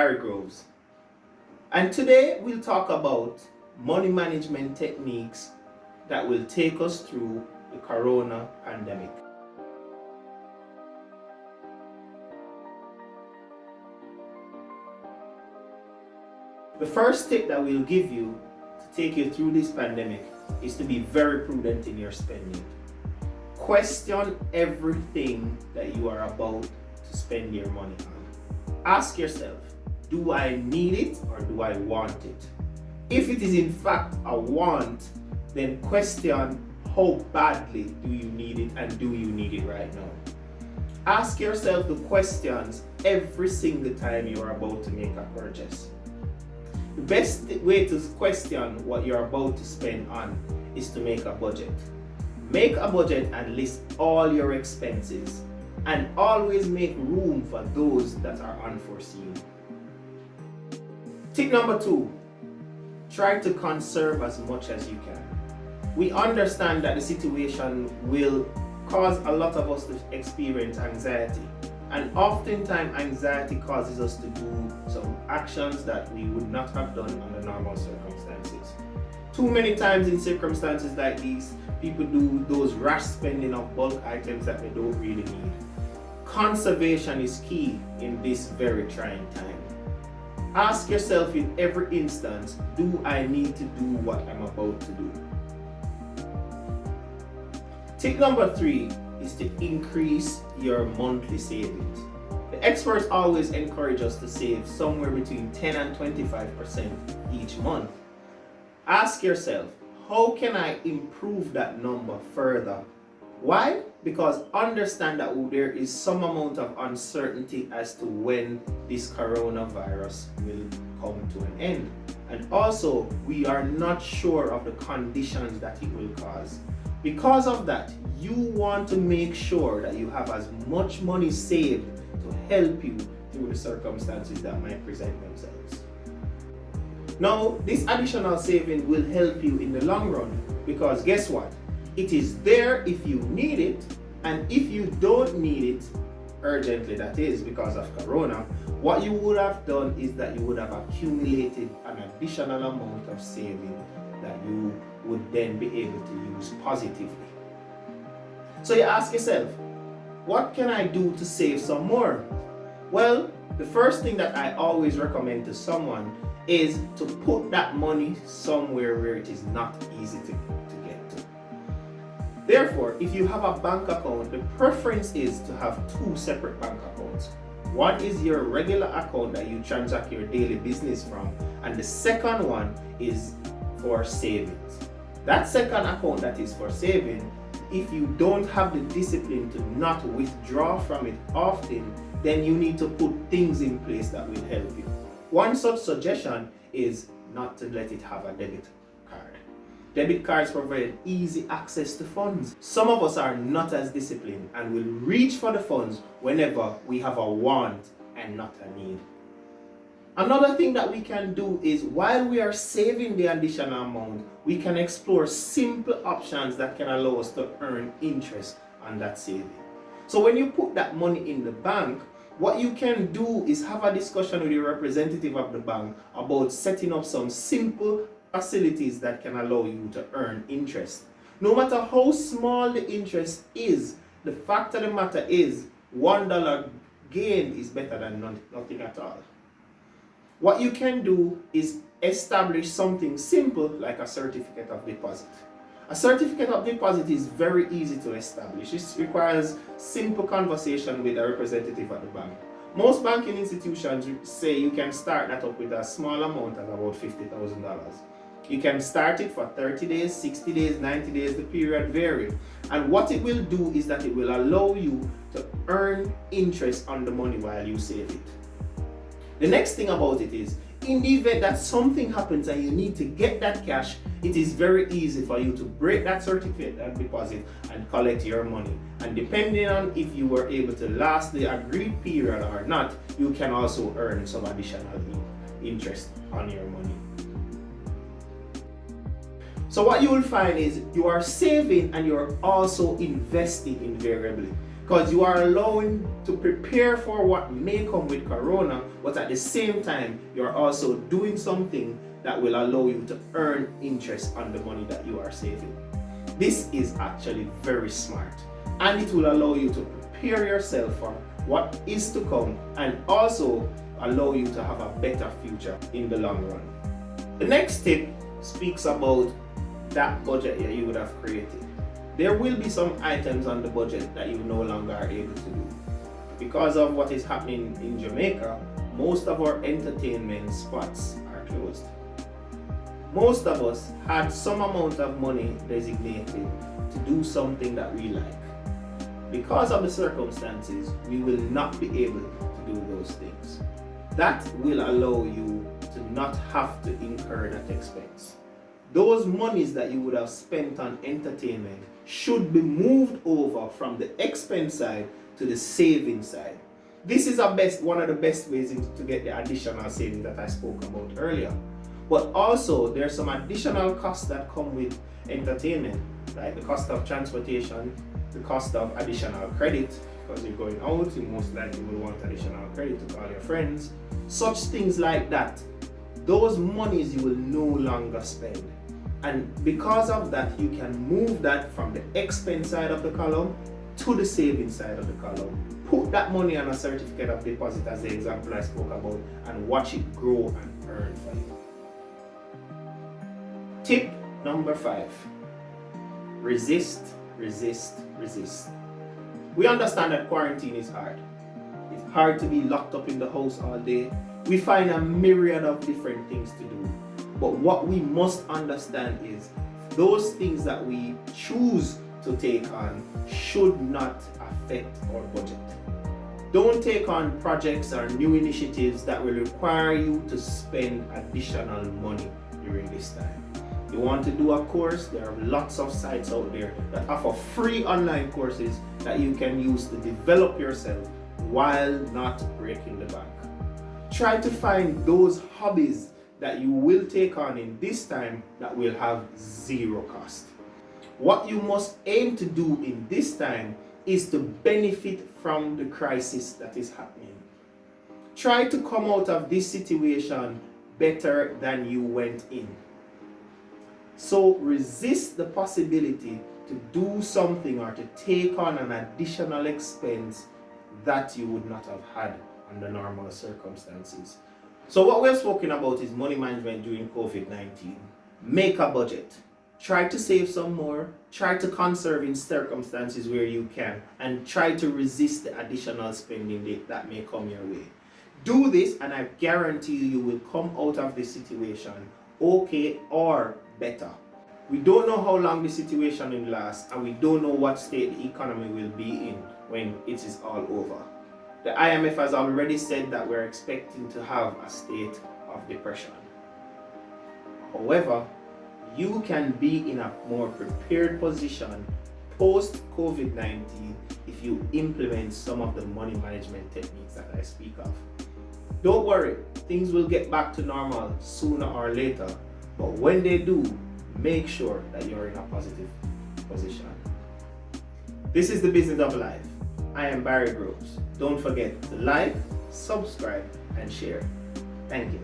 Gary Groves, and today we'll talk about money management techniques that will take us through the corona pandemic. The first tip that we'll give you to take you through this pandemic is to be very prudent in your spending. Question everything that you are about to spend your money on. Ask yourself, do I need it or do I want it? If it is in fact a want, then question how badly do you need it and do you need it right now? Ask yourself the questions every single time you are about to make a purchase. The best way to question what you're about to spend on is to make a budget. Make a budget and list all your expenses, and always make room for those that are unforeseen. Tip number 2, try to conserve as much as you can. We understand that the situation will cause a lot of us to experience anxiety, and oftentimes anxiety causes us to do some actions that we would not have done under normal circumstances. Too many times in circumstances like these, people do those rash spending of bulk items that they don't really need. Conservation is key in this very trying time. Ask yourself in every instance, do I need to do what I'm about to do? Tip number 3 is to increase your monthly savings. The experts always encourage us to save somewhere between 10 and 25% each month. Ask yourself, how can I improve that number further? Why? Because understand that there is some amount of uncertainty as to when this coronavirus will come to an end. And also, we are not sure of the conditions that it will cause. Because of that, you want to make sure that you have as much money saved to help you through the circumstances that might present themselves. Now, this additional saving will help you in the long run, because guess what? It is there if you need it, and if you don't need it, urgently that is because of corona, what you would have done is that you would have accumulated an additional amount of saving that you would then be able to use positively. So you ask yourself, what can I do to save some more? Well, the first thing that I always recommend to someone is to put that money somewhere where it is not easy to get to. Therefore, if you have a bank account, the preference is to have 2 separate bank accounts. One is your regular account that you transact your daily business from, and the second one is for savings. That second account that is for saving, if you don't have the discipline to not withdraw from it often, then you need to put things in place that will help you. One such suggestion is not to let it have a debit card. Debit cards provide easy access to funds. Some of us are not as disciplined and will reach for the funds whenever we have a want and not a need. Another thing that we can do is, while we are saving the additional amount, we can explore simple options that can allow us to earn interest on that saving. So when you put that money in the bank, what you can do is have a discussion with your representative of the bank about setting up some simple facilities that can allow you to earn interest. No matter how small the interest is, the fact of the matter is $1 gain is better than nothing at all. What you can do is establish something simple like a certificate of deposit. A certificate of deposit is very easy to establish. It requires simple conversation with a representative at the bank. Most banking institutions say you can start that up with a small amount of about $50,000. You can start it for 30 days, 60 days, 90 days, the period varies. And what it will do is that it will allow you to earn interest on the money while you save it. The next thing about it is, in the event that something happens and you need to get that cash, it is very easy for you to break that certificate of deposit and collect your money. And depending on if you were able to last the agreed period or not, you can also earn some additional interest on your money. So what you will find is you are saving and you're also investing invariably. because you are allowing to prepare for what may come with Corona, but at the same time, you're also doing something that will allow you to earn interest on the money that you are saving. This is actually very smart, and it will allow you to prepare yourself for what is to come and also allow you to have a better future in the long run. The next tip speaks about that budget that you would have created. There will be some items on the budget that you no longer are able to do. Because of what is happening in Jamaica, most of our entertainment spots are closed. Most of us had some amount of money designated to do something that we like. Because of the circumstances, we will not be able to do those things. That will allow you to not have to incur that expense. Those monies that you would have spent on entertainment should be moved over from the expense side to the saving side. This is one of the best ways to get the additional savings that I spoke about earlier. But also, there are some additional costs that come with entertainment, like the cost of transportation, the cost of additional credit, because you're going out, you most likely will want additional credit to call your friends. Such things like that. Those monies you will no longer spend. And because of that, you can move that from the expense side of the column to the saving side of the column. Put that money on a certificate of deposit, as the example I spoke about, and watch it grow and earn for you. Tip number 5. Resist, resist, resist. We understand that quarantine is hard. It's hard to be locked up in the house all day. We find a myriad of different things to do. But what we must understand is those things that we choose to take on should not affect our budget. Don't take on projects or new initiatives that will require you to spend additional money during this time. You want to do a course, there are lots of sites out there that offer free online courses that you can use to develop yourself while not breaking the bank. Try to find those hobbies that you will take on in this time that will have zero cost. What you must aim to do in this time is to benefit from the crisis that is happening. Try to come out of this situation better than you went in. So resist the possibility to do something or to take on an additional expense that you would not have had under normal circumstances. So what we have spoken about is money management during COVID-19. Make a budget. Try to save some more. Try to conserve in circumstances where you can. And try to resist the additional spending that may come your way. Do this and I guarantee you will come out of this situation okay or better. We don't know how long the situation will last and we don't know what state the economy will be in when it is all over. The IMF has already said that we're expecting to have a state of depression. However, you can be in a more prepared position post-COVID-19 if you implement some of the money management techniques that I speak of. Don't worry, things will get back to normal sooner or later, but when they do, make sure that you're in a positive position. This is the Business of Life. I am Barry Groves. Don't forget to like, subscribe, and share. Thank you.